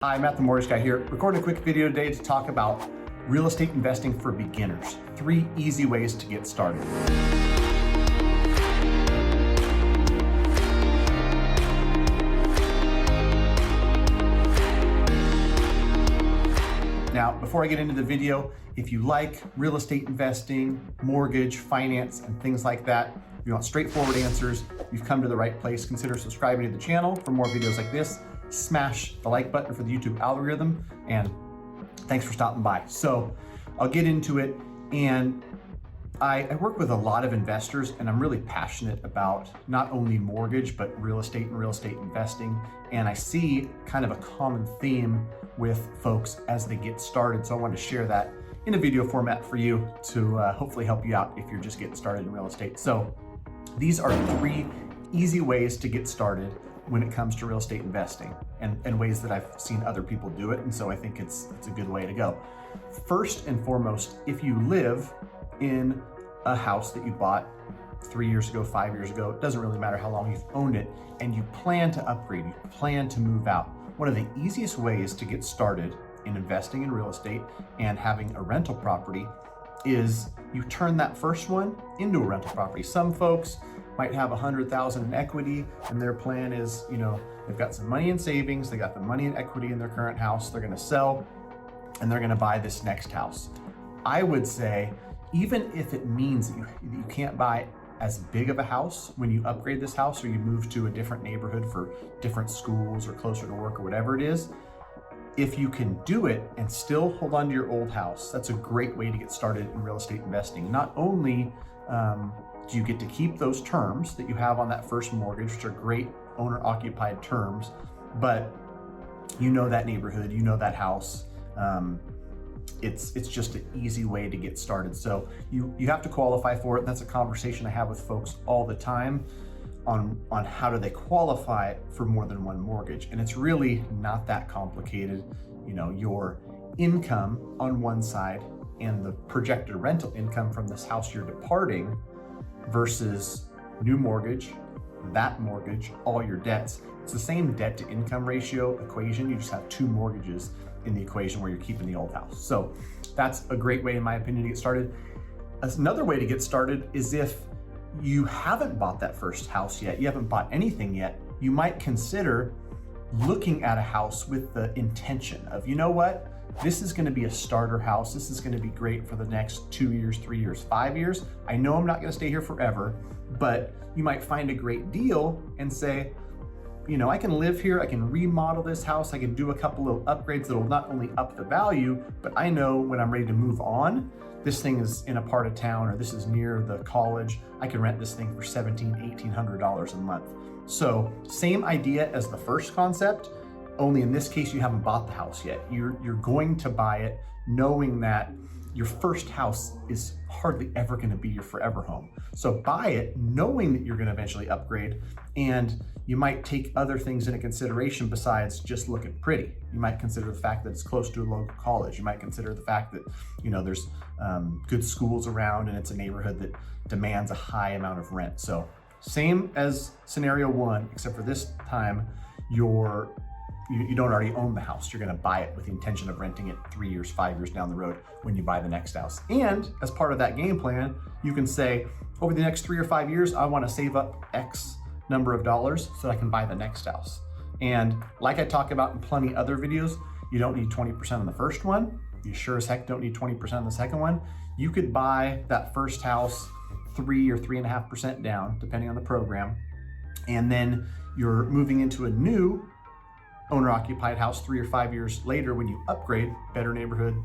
Hi, Matt the Mortgage Guy here, recording a quick video today to talk about real estate investing for beginners. 3 easy ways to get started. Now, before I get into the video, if you like real estate investing, mortgage, finance, and things like that, if you want straightforward answers, you've come to the right place. Consider subscribing to the channel for more videos like this. Smash the like button for the YouTube algorithm, and thanks for stopping by. So I'll get into it, and I work with a lot of investors, and I'm really passionate about not only mortgage, but real estate and real estate investing. And I see kind of a common theme with folks as they get started. So I wanted to share that in a video format for you to hopefully help you out if you're just getting started in real estate. So these are 3 easy ways to get started when it comes to real estate investing, and ways that I've seen other people do it. And so I think it's a good way to go. First and foremost, if you live in a house that you bought 3 years ago, 5 years ago, it doesn't really matter how long you've owned it, and you plan to upgrade, you plan to move out, one of the easiest ways to get started in investing in real estate and having a rental property is you turn that first one into a rental property. Some folks might have $100,000 in equity, and their plan is, they've got some money in savings, they got the money in equity in their current house, they're gonna sell, and they're gonna buy this next house. I would say, even if it means that you can't buy as big of a house when you upgrade this house, or you move to a different neighborhood for different schools or closer to work or whatever it is, if you can do it and still hold on to your old house, that's a great way to get started in real estate investing. Not only do you get to keep those terms that you have on that first mortgage, which are great owner-occupied terms, but you know that neighborhood, you know that house. It's just an easy way to get started. So you have to qualify for it. That's a conversation I have with folks all the time on how do they qualify for more than one mortgage. And it's really not that complicated. Your income on one side and the projected rental income from this house you're departing versus new mortgage, that mortgage, all your debts. It's the same debt to income ratio equation. You just have 2 mortgages in the equation where you're keeping the old house. So that's a great way, in my opinion, to get started. Another way to get started is if you haven't bought that first house yet, you haven't bought anything yet, you might consider looking at a house with the intention of, you know what? This is gonna be a starter house. This is gonna be great for the next 2 years, 3 years, 5 years. I know I'm not gonna stay here forever, but you might find a great deal and say, I can live here, I can remodel this house, I can do a couple little upgrades that'll not only up the value, but I know when I'm ready to move on, this thing is in a part of town, or this is near the college, I can rent this thing for $1,700, $1,800 a month. So same idea as the first concept, only in this case, you haven't bought the house yet. You're going to buy it knowing that your first house is hardly ever gonna be your forever home. So buy it knowing that you're gonna eventually upgrade, and you might take other things into consideration besides just looking pretty. You might consider the fact that it's close to a local college. You might consider the fact that there's good schools around, and it's a neighborhood that demands a high amount of rent. So same as scenario 1, except for this time, you don't already own the house. You're gonna buy it with the intention of renting it 3 years, 5 years down the road when you buy the next house. And as part of that game plan, you can say, over the next 3 or 5 years, I wanna save up X number of dollars so that I can buy the next house. And like I talk about in plenty other videos, you don't need 20% on the first one. You sure as heck don't need 20% on the second one. You could buy that first house 3 or 3.5% down, depending on the program. And then you're moving into a new owner-occupied house 3 or 5 years later when you upgrade, better neighborhood,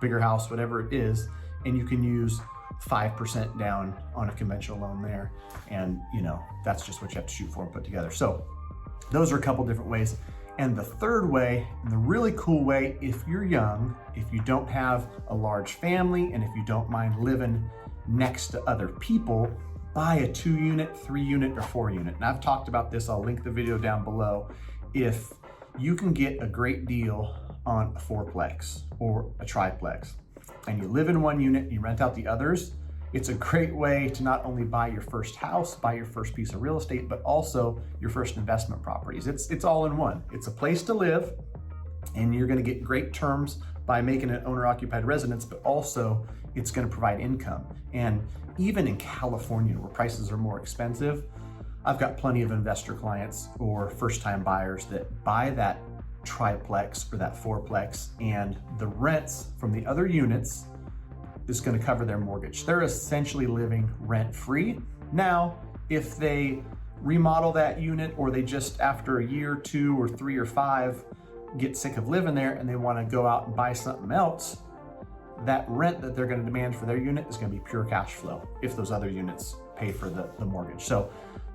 bigger house, whatever it is, and you can use 5% down on a conventional loan there. And that's just what you have to shoot for and put together. So those are a couple different ways. And the third way, and the really cool way, if you're young, if you don't have a large family, and if you don't mind living next to other people, buy a 2-unit, 3-unit, or 4-unit. And I've talked about this, I'll link the video down below. If you can get a great deal on a 4-plex or a triplex, and you live in one unit and you rent out the others, it's a great way to not only buy your first house, buy your first piece of real estate, but also your first investment properties. It's all in one. It's a place to live, And you're going to get great terms by making it owner-occupied residence, but also it's going to provide income. And even in California, where prices are more expensive, I've got plenty of investor clients or first-time buyers that buy that triplex or that fourplex, and the rents from the other units is going to cover their mortgage. They're essentially living rent-free. Now, if they remodel that unit, or they just after a year, 2 or 3 or 5 get sick of living there and they want to go out and buy something else, that rent that they're going to demand for their unit is going to be pure cash flow if those other units pay for the mortgage. So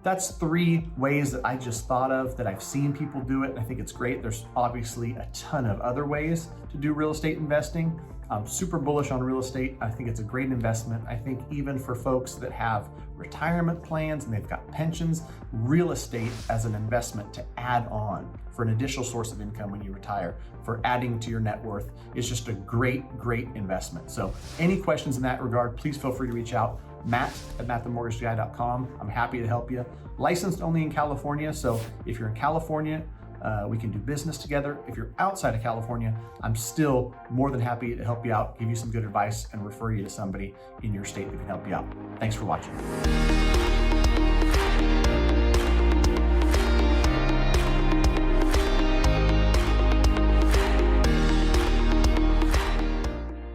that's 3 ways that I just thought of that I've seen people do it, and I think it's great. There's obviously a ton of other ways to do real estate investing. I'm super bullish on real estate. I think it's a great investment. I think even for folks that have retirement plans and they've got pensions, real estate as an investment to add on for an additional source of income when you retire, for adding to your net worth, is just a great investment. So any questions in that regard, please feel free to reach out. Matt@mattthemortgageguy.com. I'm happy to help you. Licensed only in California, so if you're in California, we can do business together. If you're outside of California, I'm still more than happy to help you out, give you some good advice, and refer you to somebody in your state that can help you out. Thanks for watching.